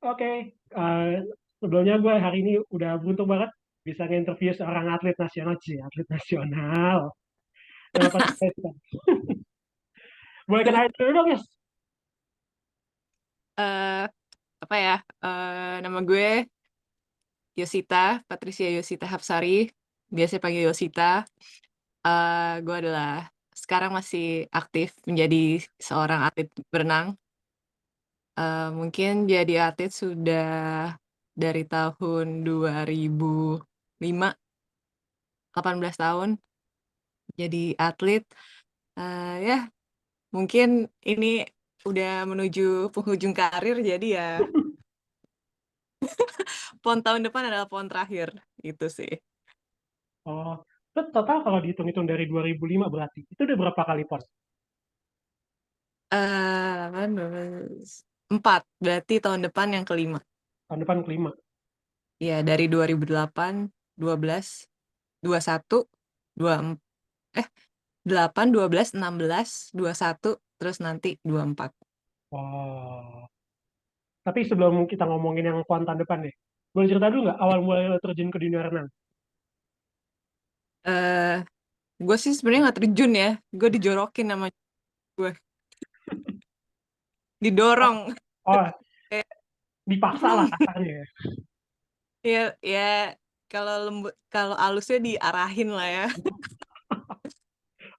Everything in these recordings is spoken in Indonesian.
Oke, eh, sebelumnya gue hari ini udah beruntung banget bisa nginterview seorang atlet nasional sih, atlet nasional. Terlepas dari itu. Boleh kenalin dulu dong, Yes? eh apa ya? Nama gue Yosita, Patricia Yosita Hapsari, biasa panggil Yosita. Gue adalah sekarang masih aktif menjadi seorang atlet berenang. Mungkin jadi atlet sudah dari tahun 2005, 18 tahun jadi atlet. Ya, mungkin ini udah menuju penghujung karir, jadi ya PON tahun depan adalah PON terakhir, itu sih. Oh, itu total kalau dihitung-hitung dari 2005 berarti, itu udah berapa kali pon? 4, berarti tahun depan yang kelima. Tahun depan kelima. Ya, dari 2008, 12, 21, 24, eh 8, 12, 16, 21, terus nanti 24. Wow. Tapi sebelum kita ngomongin yang pon tahun depan deh, boleh cerita dulu nggak awal mulai lo terjun ke dunia renang? Eh, gue sih sebenarnya nggak terjun ya, gue dijorokin sama gue, Oh, didorong. oh, Kayak, dipaksa lah kasarnya ya. ya, ya kalau lembut, kalau alusnya diarahin lah ya.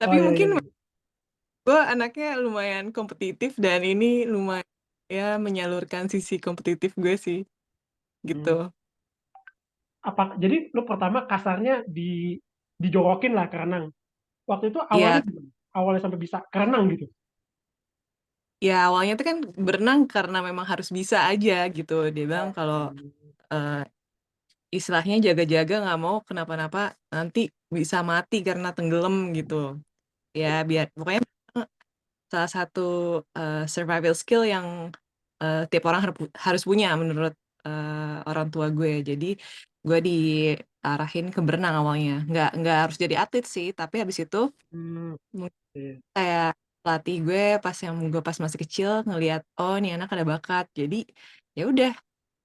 Oh Tapi iya, iya, mungkin iya. gue anaknya lumayan kompetitif dan ini lumayan ya menyalurkan sisi kompetitif gue sih gitu. Hmm. Jadi lu pertama kasarnya dijorokin lah ke renang. Waktu itu awalnya Ya, gimana? Awalnya sampai bisa ke renang gitu. ya awalnya tuh kan berenang karena memang harus bisa aja gitu. Dia bilang kalau Hmm. eh, istilahnya jaga-jaga nggak mau kenapa-napa nanti bisa mati karena tenggelam gitu. Ya biar pokoknya salah satu survival skill yang tiap orang harus punya menurut orang tua gue. Jadi gue diarahin ke berenang awalnya. Nggak harus jadi atlet sih, tapi habis itu Hmm. mungkin Iya. kayak pelatih gue pas masih kecil ngelihat oh nih anak ada bakat. Jadi ya udah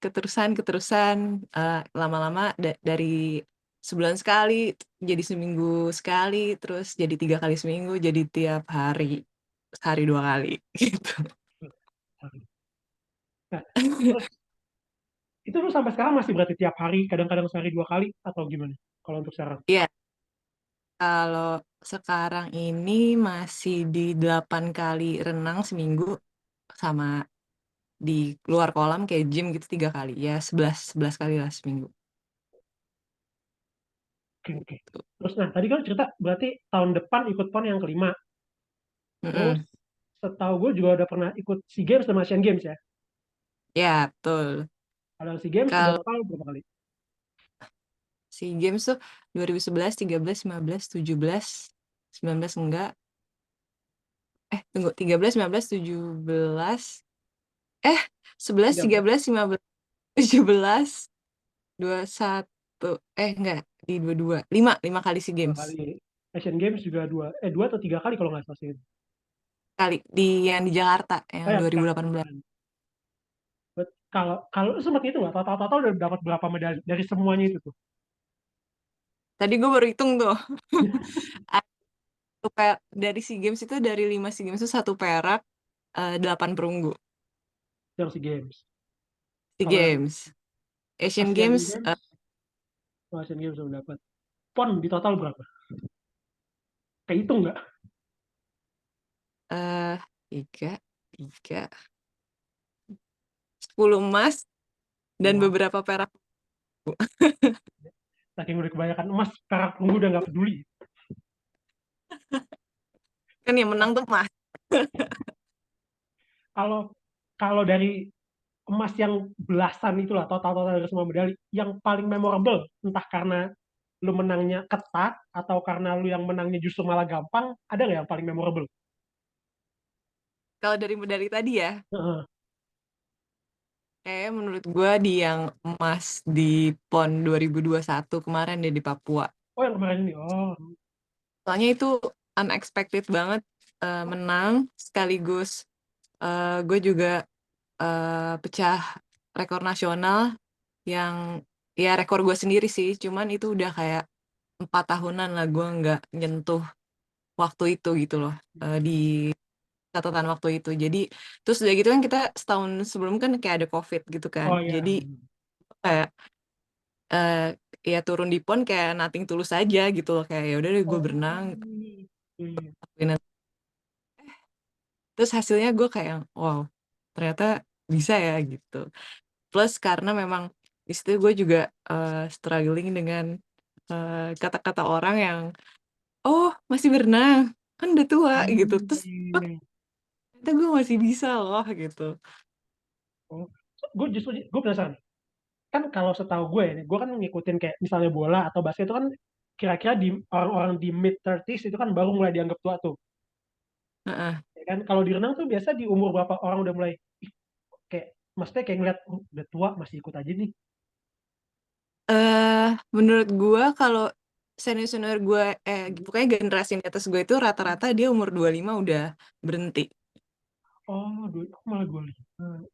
keterusan keterusan lama-lama dari sebulan sekali jadi seminggu sekali terus jadi 3 kali seminggu jadi tiap hari sehari 2 kali gitu. Nah, terus itu lu sampai sekarang masih berarti tiap hari, kadang-kadang sehari 2 kali atau gimana? Kalau untuk sekarang? Iya, kalau sekarang ini masih di 8 kali renang seminggu sama di luar kolam kayak gym gitu 3 kali ya 11 kali lah seminggu. Oke, oke. Terus nah tadi kan cerita berarti tahun depan ikut PON yang kelima. Terus Mm-mm. setahu gue juga udah pernah ikut SEA Games sama Asian Games ya. Ya betul. Kalau SEA Games udah Kalau total berapa kali? si games tuh 2011, 13, 15, 17, 19 enggak. Tunggu 13, 19, 17. Eh, 11, 13. 13, 15, 17, 21. Enggak, di 22. 5 kali SEA Dua Games. kali. Asian Games juga dua atau 3 kali kalau nggak salah sih. Kali di yang di Jakarta yang Oh ya, Jakarta 2018. kemarin. Kalau kalau lu sempat itu nggak? Total udah dapat berapa medali dari semuanya itu tuh? Tadi gue baru hitung tuh. Dari SEA Games itu dari 5 SEA Games itu satu perak, 8 perunggu. Yang SEA Games. SEA Kalau yang Games. Asian Asian Games Games, oh, Asian Games belum dapat. PON di total berapa? Kehitung nggak? eh 3, 3, 10 emas dan Wah, beberapa perak. saking udah kebanyakan emas, perak perunggu udah nggak peduli. Kan yang menang tuh emas. Kalau kalau dari emas yang belasan itulah total-total dari semua medali, yang paling memorable, entah karena lu menangnya ketat atau karena lu yang menangnya justru malah gampang, ada nggak yang paling memorable? Kalau dari medali tadi ya, Heeh. kayak menurut gue di yang emas di PON 2021 kemarin deh di Papua. Oh yang kemarin ini, oh Soalnya itu unexpected banget, menang sekaligus gue juga pecah. rekor nasional yang ya rekor gue sendiri sih, cuman itu udah kayak 4 tahunan lah gue nggak nyentuh waktu itu gitu loh, di catatan waktu itu. Jadi terus udah gitu kan kita setahun sebelum kan kayak ada COVID gitu kan. Oh ya. Jadi kayak eh ya turun di pon kayak nothing tulus aja gitu loh, kayak ya udah deh gue Oh, berenang. iya. Terus hasilnya gue kayak wow, ternyata bisa ya gitu. Plus karena memang di situ gue juga struggling dengan kata-kata orang yang oh masih berenang kan udah tua gitu. Terus Iya. ternyata gue masih bisa loh gitu. Oh, gue justru gue penasaran. Kan kalau setahu gue ya, gue kan ngikutin kayak misalnya bola atau basket itu kan kira-kira di orang-orang di mid 30s itu kan baru mulai dianggap tua tuh. Heeh. Ya kan kalau di renang tuh biasa di umur berapa orang udah mulai "Ih, kayak maksudnya kayak ngeliat "Oh, udah tua masih ikut aja nih." Menurut gue kalau senior-senior gue pokoknya generasi di atas gue itu rata-rata dia umur 25 udah berhenti. Oh, aku malah 25.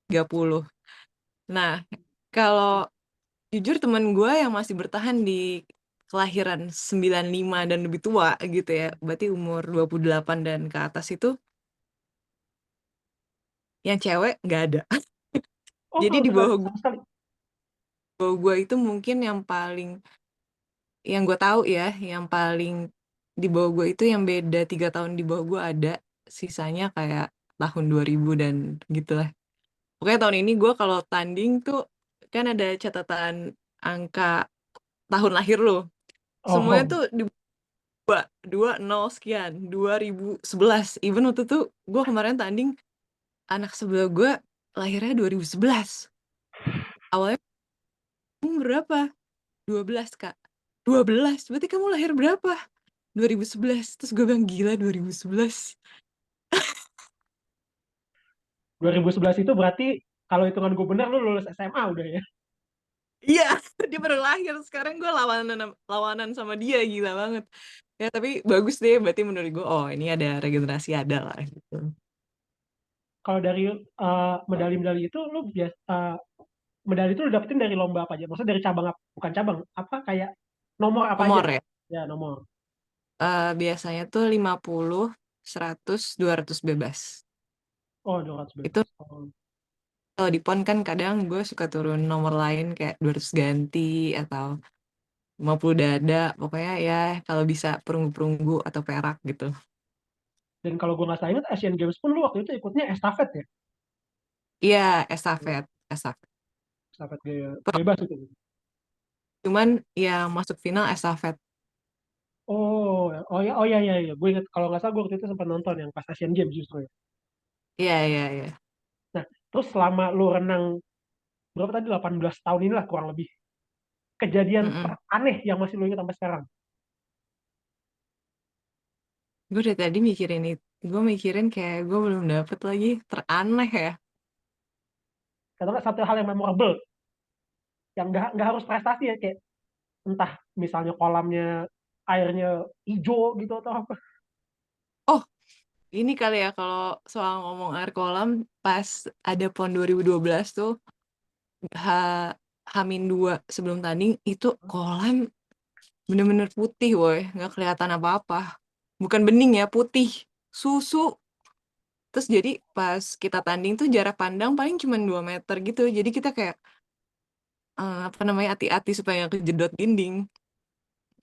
30. Nah, kalau jujur temen gue yang masih bertahan di kelahiran 95 dan lebih tua gitu ya, berarti umur 28 dan ke atas itu yang cewek nggak ada. Oh, Jadi di nggak ada sama sekali. bawah gue itu mungkin yang gue tahu ya, yang paling di bawah gue itu yang beda 3 tahun di bawah gue ada, sisanya kayak tahun 2000 dan gitulah. Pokoknya tahun ini gue kalau tanding tuh kan ada catatan angka tahun lahir lo. Semuanya Oh, tuh di 20 sekian, 2011. Even waktu itu gue kemarin tanding, anak sebelah gue lahirnya 2011. Awalnya kamu berapa? 12 Kak. 12. Berarti kamu lahir berapa? 2011. Terus gue bilang gila 2011. 2011 itu berarti kalau hitungan gue benar lu lulus SMA udah ya. Iya, dia baru lahir. Sekarang gue lawanan lawanan sama dia, gila banget. Ya tapi bagus deh, berarti menurut gue oh ini ada regenerasi ada lah gitu. Kalau dari medali-medali itu lu medali itu lu dapetin dari lomba apa aja? Maksudnya dari cabang apa? Bukan cabang, apa kayak nomor apa aja? Nomor ya. Ya, nomor. Biasanya tuh 50, 100, 200 bebas. Oh, 200 Itu bebas. Oh. kalau di PON kan kadang gue suka turun nomor lain kayak 200 ganti atau 50 dada. Pokoknya ya kalau bisa perunggu-perunggu atau perak gitu. Dan kalau gue nggak salah ingat Asian Games pun lu waktu itu ikutnya estafet ya? Iya, estafet, estafet. Estafet gaya bebas itu. Cuman yang masuk final estafet. Oh, oh ya ya ya. Gue ingat kalau nggak salah gue waktu itu sempat nonton yang pas Asian Games justru ya. Iya, iya, iya. Nah, terus selama lu renang berapa tadi 18 tahun inilah kurang lebih. Kejadian Mm-mm. teraneh yang masih lu ingat sampai sekarang. Gue dari tadi mikirin itu. Gue mikirin kayak gue belum dapet lagi teraneh ya. Atau nggak satu hal yang memorable yang nggak harus prestasi ya kayak entah misalnya kolamnya airnya hijau gitu atau apa. Oh, ini kali ya kalau soal ngomong air kolam pas ada PON 2012 tuh H Hamin 2 sebelum tanding itu kolam bener-bener putih woi, nggak kelihatan apa-apa. Bukan bening ya, putih. Susu. Terus jadi pas kita tanding tuh jarak pandang paling cuma 2 meter gitu. Jadi kita kayak apa namanya hati-hati supaya nggak kejedot dinding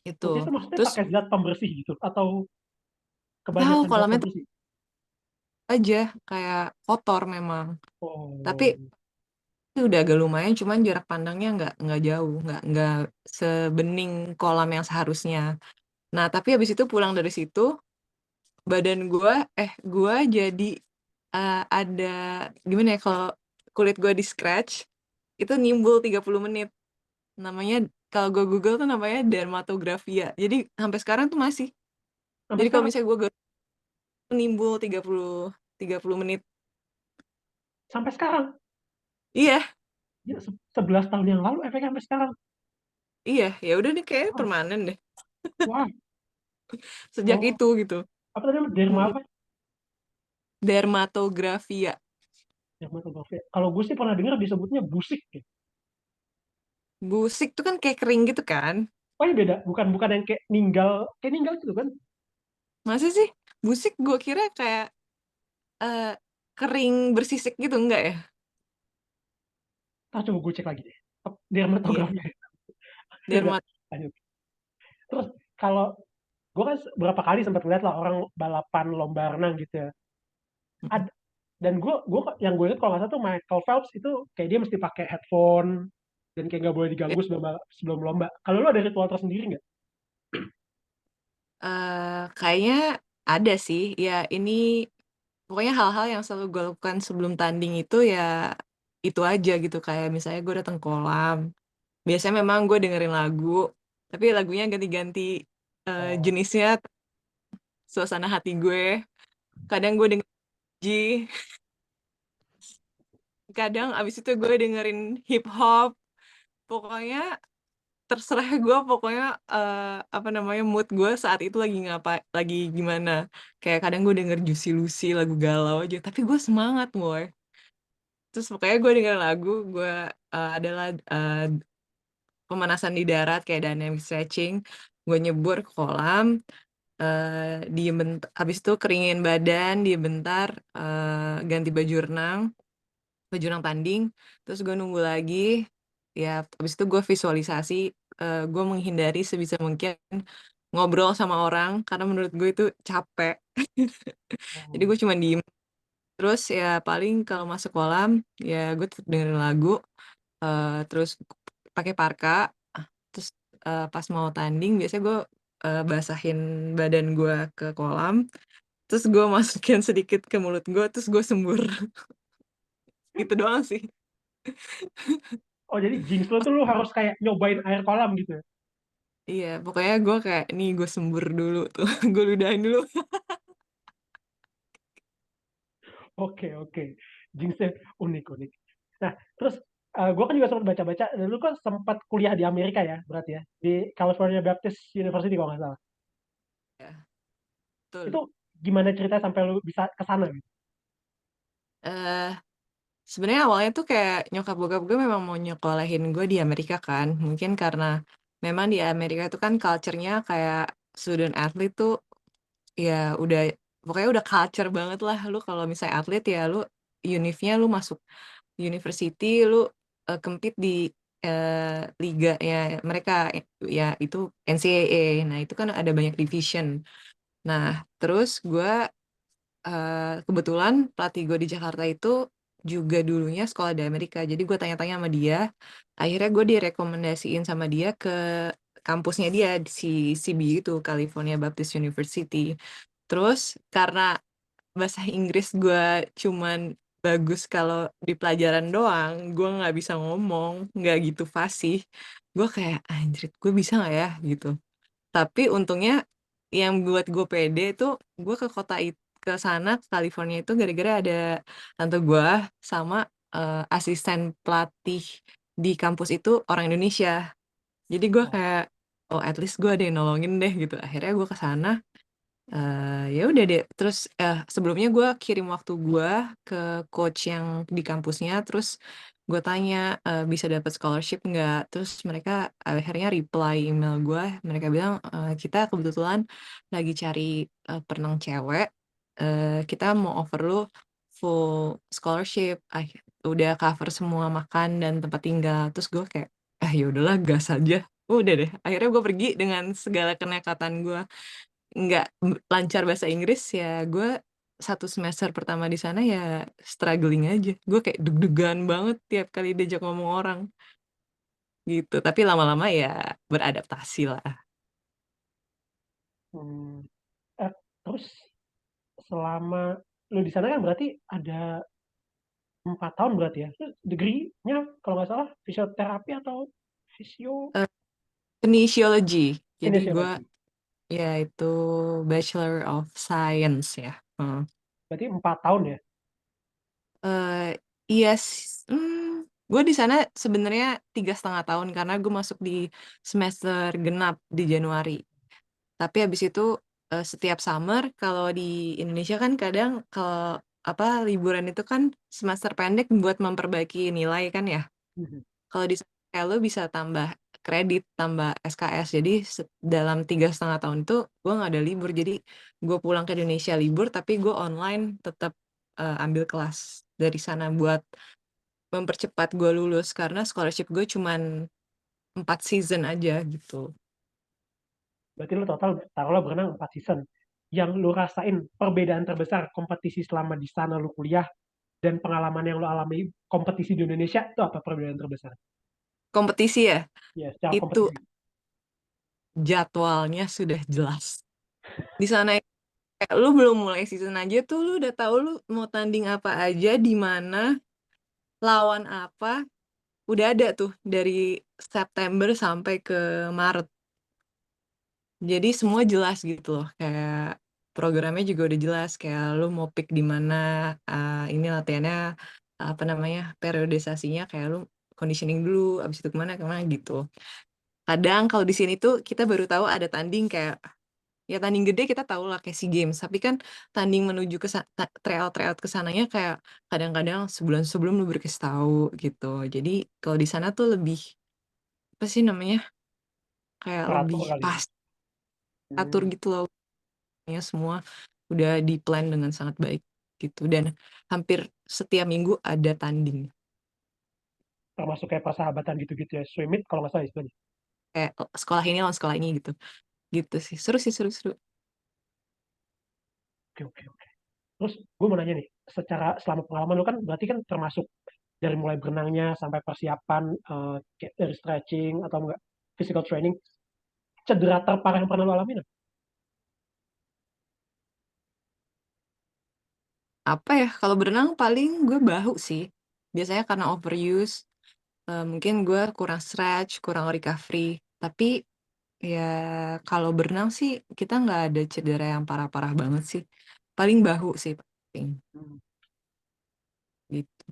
itu. Putih itu maksudnya Terus pakai zat pembersih gitu atau tahu kebanyakan zat kolamnya tuh pembersih. aja kayak kotor memang. Tapi Oh, itu udah agak lumayan, cuman jarak pandangnya nggak jauh, nggak sebening kolam yang seharusnya. Nah, tapi habis itu pulang dari situ, badan gue jadi ada gimana ya kalau kulit gue di scratch itu nimbul 30 menit. Namanya kalau gue Google tuh namanya dermatografia. Jadi sampai sekarang tuh masih. sampai Jadi kalau sekarang misalnya gue nimbul 30 menit. sampai sekarang Iya, ya 11 tahun yang lalu efeknya sampai sekarang. iya, ya udah nih kayak Wah, permanen deh wah. sejak Oh, itu gitu. apa tadi derma Mm-mm. apa? Dermatografia. Dermatografi. Kalau gue sih pernah dengar disebutnya busik ya. Busik tuh kan kayak kering gitu kan? Oh iya beda, bukan bukan yang kayak ninggal gitu kan? Masa sih? Busik gue kira kayak eh, kering bersisik gitu, enggak ya? Ah, coba gue cek lagi deh. Iya, Dermatografi. Ya udah, dermat. lanjut. Terus kalau gue kan berapa kali sempat lihat lah orang balapan lomba renang gitu ya. Ad- dan gue yang gue lihat kalau nggak salah tuh Michael Phelps itu kayak dia mesti pakai headphone dan kayak nggak boleh diganggu sebelum lomba. Kalau lu ada ritual tersendiri nggak? Kayaknya ada sih. Ya ini pokoknya hal-hal yang selalu gue lakukan sebelum tanding itu ya itu aja gitu. Kayak misalnya gue datang kolam. Biasanya memang gue dengerin lagu, tapi lagunya ganti-ganti Oh, jenisnya, suasana hati gue. Kadang gue dengerin G, kadang abis itu gue dengerin hip hop. Pokoknya terserah gue, pokoknya apa namanya mood gue saat itu lagi lagi gimana. Kayak kadang gue denger Juicy Lucy, lagu galau aja, tapi gue semangat boy. Terus pokoknya gue dengerin lagu, gue adalah pemanasan di darat kayak dynamic stretching. Gue nyebur ke kolam, diem bentar, habis itu keringin badan, diem bentar, ganti baju renang tanding, terus gue nunggu lagi, ya habis itu gue visualisasi, gue menghindari sebisa mungkin ngobrol sama orang karena menurut gue itu capek. Jadi oh. gue cuma diem, terus ya paling kalau masuk kolam ya gue tetap dengerin lagu, terus pakai parka, terus pas mau tanding biasanya gue basahin badan gue ke kolam, terus gue masukin sedikit ke mulut gue, terus gue sembur. Gitu doang sih. Oh jadi jinx lo tuh lu harus kayak nyobain air kolam gitu ya? Iya, pokoknya gue kayak nih gue sembur dulu tuh, gue ludahin dulu. Oke oke, jinxnya unik unik. Nah terus gue kan juga sempat baca-baca, dan lu kan sempat kuliah di Amerika ya berarti ya, di California Baptist University kalau nggak salah. Ya, Itu betul. gimana cerita sampai lu bisa ke sana gitu? eh Sebenarnya awalnya tuh kayak nyokap bokap gue memang mau nyekolahin gue di Amerika kan. Mungkin karena memang di Amerika itu kan culture-nya kayak student athlete tuh ya udah, pokoknya udah culture banget lah. Lu kalau misalnya atlet ya lu univnya lu masuk university, lu compete di liganya mereka, ya itu NCAA. Nah, itu kan ada banyak division. Nah, terus gue kebetulan pelatih gue di Jakarta itu juga dulunya sekolah di Amerika. Jadi gue tanya-tanya sama dia. Akhirnya gue direkomendasiin sama dia ke kampusnya dia, si CB itu, California Baptist University. Terus karena bahasa Inggris gue cuman bagus kalau di pelajaran doang, gue nggak bisa ngomong, nggak gitu fasih. Gue kayak, anjir, gue bisa nggak ya gitu. Tapi untungnya yang buat gue pede itu gue ke ke sana ke California itu gara-gara ada tante gue sama asisten pelatih di kampus itu orang Indonesia. Jadi gue Oh, kayak oh at least gue ada yang nolongin deh gitu. Akhirnya gue ke sana. Ya udah deh. Terus sebelumnya gue kirim waktu gue ke coach yang di kampusnya. Terus gue tanya bisa dapat scholarship nggak. Terus mereka akhirnya reply email gue. Mereka bilang kita kebetulan lagi cari perenang cewek. Kita mau offer lu full scholarship. Udah cover semua makan dan tempat tinggal. Terus gue kayak ya udahlah gas aja. Udah deh. Akhirnya gue pergi dengan segala kenekatan gue, nggak lancar bahasa Inggris ya. Gue satu semester pertama di sana ya struggling aja, gue kayak deg-degan banget tiap kali diajak ngomong orang gitu, tapi lama-lama ya beradaptasi lah. hmm. Eh, terus selama lu di sana kan berarti ada 4 tahun berarti ya. Terus degree-nya kalau nggak salah fisioterapi atau fisio Eh, Kinesiology, jadi gue kinesiologi. ya itu Bachelor of Science ya. Berarti 4 tahun ya. Eh, iya, gue di sana sebenarnya 3,5 tahun karena gue masuk di semester genap di Januari. Tapi habis itu setiap summer kalau di Indonesia kan kadang kalau liburan itu kan semester pendek buat memperbaiki nilai kan ya. Mhm. Kalau di kayak lu bisa tambah kredit, tambah SKS. Jadi dalam 3,5 tahun itu gue nggak ada libur. Jadi gue pulang ke Indonesia libur, tapi gue online tetap ambil kelas dari sana buat mempercepat gue lulus karena scholarship gue cuman 4 season aja gitu. Berarti lu total taruhlah berenang 4 season. Yang lu rasain perbedaan terbesar kompetisi selama di sana lu kuliah dan pengalaman yang lu alami kompetisi di Indonesia itu apa perbedaan terbesar? Kompetisi ya, Ya, secara itu kompetisi. jadwalnya sudah jelas. Di sana kayak lu belum mulai season aja tuh lu udah tahu lu mau tanding apa aja, di mana, lawan apa, udah ada tuh dari September sampai ke Maret. Jadi semua jelas gitu loh, kayak programnya juga udah jelas, kayak lu mau pick di mana, ini latihannya, apa namanya, periodisasinya kayak lu conditioning dulu, abis itu kemana kemana gitu. Kadang kalau di sini tuh kita baru tahu ada tanding kayak, ya tanding gede kita tahu lah kayak SEA Games, tapi kan tanding menuju ke tryout ke sananya kayak kadang-kadang sebulan sebelum lu baru kasih tahu gitu. Jadi kalau di sana tuh lebih, apa sih namanya, kayak lebih Teratur kali ya. pas atur Hmm, gitu loh. Ya semua udah di-plan dengan sangat baik gitu, dan hampir setiap minggu ada tanding. termasuk kayak persahabatan gitu-gitu ya. Swim meet kalau nggak salah istilahnya. Kayak sekolah ini lawan sekolah ini gitu. Gitu sih. Seru sih, seru-seru. Oke, oke, oke. Terus gue mau nanya nih, secara selama pengalaman lu kan berarti kan termasuk dari mulai berenangnya sampai persiapan kayak dari stretching atau enggak physical training, cedera terparah yang pernah lu alamin apa? Apa ya, kalau berenang paling gue bahu sih. Biasanya karena overuse, mungkin gue kurang stretch, kurang recovery. Tapi ya kalau berenang sih kita nggak ada cedera yang parah-parah banget sih. Paling bahu sih paling Hmm. gitu.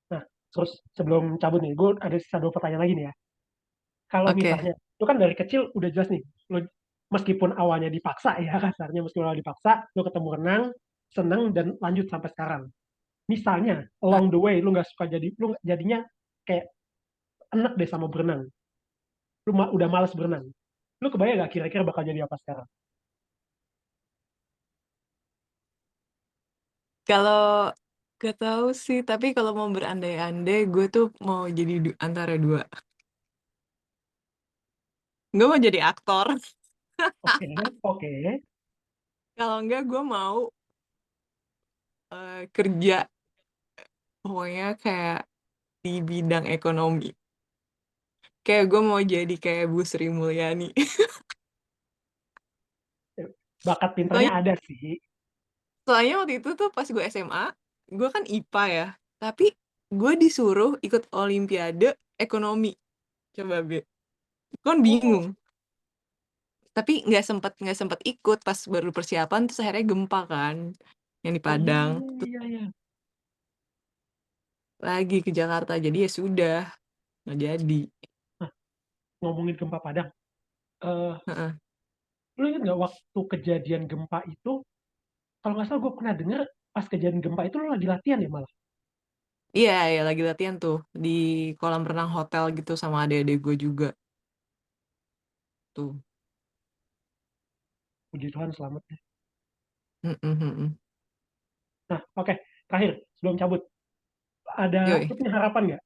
Nah, terus sebelum cabut nih, gue ada sisa 2 pertanyaan lagi nih ya. Kalau Oke. misalnya, lu kan dari kecil udah jelas nih, lu meskipun awalnya dipaksa ya kasarnya, meskipun awalnya dipaksa, lu ketemu renang, seneng dan lanjut sampai sekarang. Misalnya, Nah, along the way, lu nggak suka lu jadinya kayak enak deh sama berenang. Lu udah males berenang. Lu kebayang gak kira-kira bakal jadi apa sekarang? kalau gak tahu sih, tapi kalau mau berandai-andai, gue tuh mau jadi antara dua. Gue mau jadi aktor. Oke, oke. Kalau enggak, gue mau kerja, pokoknya kayak di bidang ekonomi. Kayak gue mau jadi kayak Bu Sri Mulyani. Bakat pinternya Soalnya, ada sih. soalnya waktu itu tuh pas gue SMA, gue kan IPA ya. Tapi gue disuruh ikut Olimpiade ekonomi. Coba, Be. Kan Oh, bingung. Tapi nggak sempet ikut pas baru persiapan, terus akhirnya gempa kan yang di oh iya, Padang. iya, Terus iya, iya. lagi ke Jakarta, jadi ya sudah nggak jadi. Nah, ngomongin gempa Padang, eh, Heeh. lu ingat nggak waktu kejadian gempa itu, kalau nggak salah gue pernah dengar pas kejadian gempa itu lu lagi latihan ya malah. Iya, ya lagi latihan tuh di kolam renang hotel gitu sama adik-adik gue juga tuh. Puji Tuhan selamat ya. Mm, mm, mm, mm. Nah, oke. Terakhir, sebelum cabut, lu Yoi. punya harapan nggak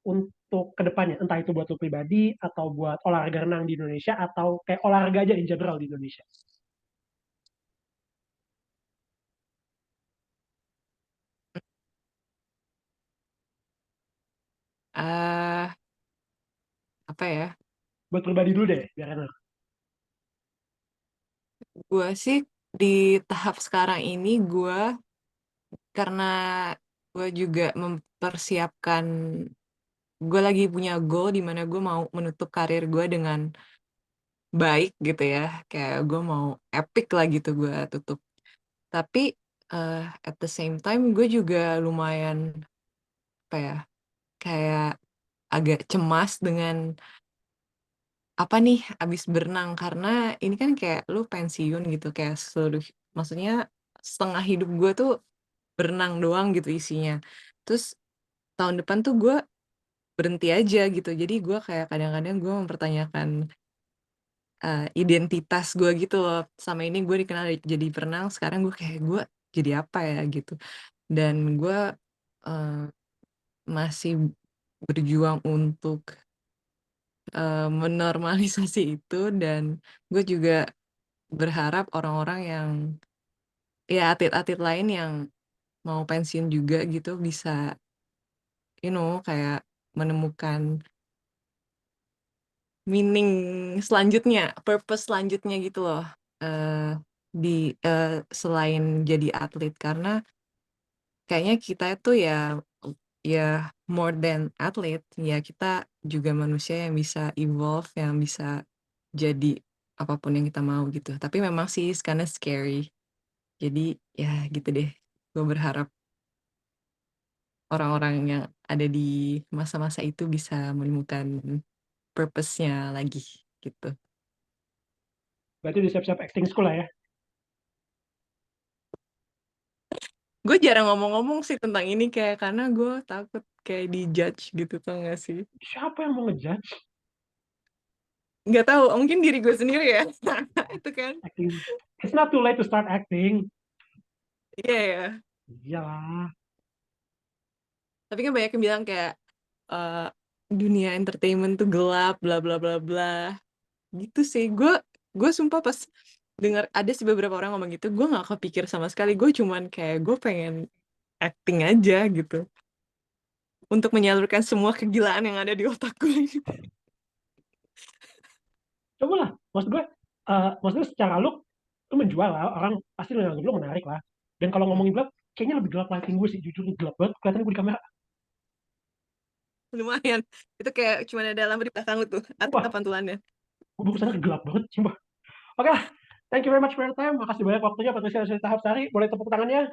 untuk kedepannya? Entah itu buat lu pribadi, atau buat olahraga renang di Indonesia, atau kayak olahraga aja in general di Indonesia. eh Apa ya? Buat pribadi dulu deh, biar enak. Gue sih di tahap sekarang ini karena gue juga mempersiapkan, gue lagi punya goal di mana gue mau menutup karir gue dengan baik gitu ya. Kayak gue mau epic lah gitu gue tutup. Tapi at the same time gue juga lumayan, apa ya, kayak agak cemas dengan apa nih abis berenang, karena ini kan kayak lu pensiun gitu, kayak seluruh, maksudnya setengah hidup gue tuh berenang doang gitu isinya. Terus tahun depan tuh gue berhenti aja gitu. Jadi gue kayak kadang-kadang gue mempertanyakan identitas gue gitu loh. Sama ini gue dikenal jadi perenang, sekarang gue kayak gue jadi apa ya gitu. Dan gue eh, masih berjuang untuk menormalisasi itu, dan gue juga berharap orang-orang yang ya atlet-atlet lain yang mau pensiun juga gitu bisa kayak menemukan meaning selanjutnya, purpose selanjutnya gitu loh, eh selain jadi atlet, karena kayaknya kita itu ya more than atlet, ya kita juga manusia yang bisa evolve, yang bisa jadi apapun yang kita mau gitu. Tapi memang sih it's kinda scary. Jadi ya gitu deh. Gue berharap orang-orang yang ada di masa-masa itu bisa menemukan purpose-nya lagi gitu. Berarti udah siap-siap acting school lah ya. Gue jarang ngomong-ngomong sih tentang ini kayak karena gue takut kayak dijudge gitu, tau gak sih? Siapa yang mau ngejudge Nggak tahu, mungkin diri gue sendiri ya. Itu kan. acting? It's not too late to start acting. Iya ya. Iyalah. Tapi kan banyak yang bilang kayak eh, dunia entertainment tuh gelap, bla bla bla bla. Gitu sih. Gue sumpah pas dengar ada sih beberapa orang ngomong gitu, gue nggak kepikir sama sekali. Gue cuman kayak gue pengen acting aja gitu untuk menyalurkan semua kegilaan yang ada di otak gue. Coba lah. Maksud gue secara look, lu menjual lah. Orang pasti lu nganggep lu menarik lah. Dan kalau ngomongin gelap, kayaknya lebih gelap lighting gue sih. Jujur gelap banget. Kelihatan gue di kamera. Lumayan. Itu kayak cuman ada lampu di belakang lu tuh, atap Wah, pantulannya. gue baru sadar gelap banget. Sumpah. Oke lah. Thank you very much for your time. Makasih banyak waktunya Patricia Tahap Sari. Boleh tepuk tangannya?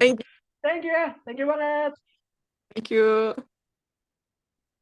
Thank you. Thank you ya. Thank you banget. Thank you.